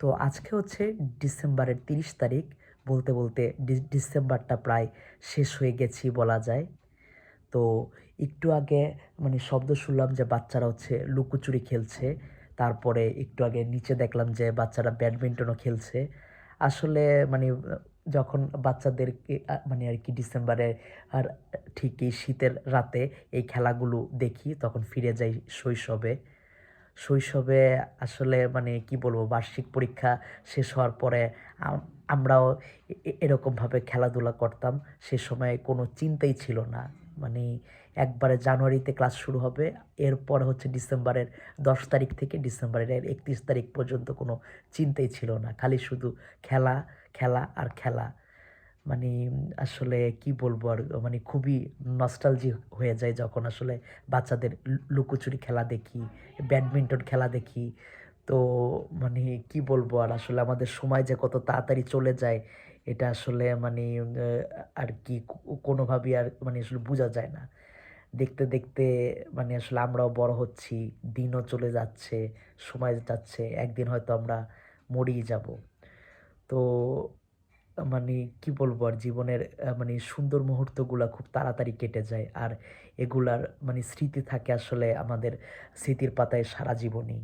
তো আজকে হচ্ছে ডিসেম্বরের ৩০ তারিখ। বলতে, বলতে ডিসেম্বরটা প্রায় শেষ হয়ে গেছি বলা যায়। তো একটু আগে শব্দ শুনলাম যে বাচ্চারা হচ্ছে লুকোচুরি খেলছে। তারপরে একটু আগে নিচে দেখলাম যে বাচ্চারা ব্যাডমিন্টনও খেলছে। আসলে মানে যখন বাচ্চাদেরকে আরকি ডিসেম্বরে আর ঠিক এই শীতের রাতে এই খেলাগুলো দেখি তখন ফিরে যাই শৈশবে। শৈশবে আসলে কি বলবো, বার্ষিক পরীক্ষা শেষ হওয়ার পরে আমরাও এরকমভাবে খেলাধুলা করতাম। সে সময় কোনো চিন্তাই ছিল না। মানে একবারে জানুয়ারিতে ক্লাস শুরু হবে, এরপর হচ্ছে ডিসেম্বরের ১০ তারিখ থেকে ডিসেম্বরের ৩১ তারিখ পর্যন্ত কোনো চিন্তাই ছিল না। খালি শুধু খেলা, খেলা আর খেলা। মানে আসলে কি বলবো আর, খুবই নস্টালজি হয়ে যায় যখন আসলে বাচ্চাদের লুকোচুরি খেলা দেখি, ব্যাডমিন্টন খেলা দেখি। তো মানে কি বলবো আর, আসলে আমাদের সময় যে কত তাড়াতাড়ি চলে যায় এটা আসলে আর কি কোনোভাবেই আর আসলে বোঝা যায় না। দেখতে, দেখতে আসলে আমরাও বড় হচ্ছি, দিনও চলে যাচ্ছে, সময় যাচ্ছে। একদিন হয়তো আমরা মরেই যাবো। তো মানে কি বলবো আর, জীবনের সুন্দর মুহূর্তগুলা খুব তাড়াতাড়ি কেটে যায়। আর এগুলার স্মৃতি থাকে আসলে আমাদের স্মৃতির পাতায় সারা জীবনই।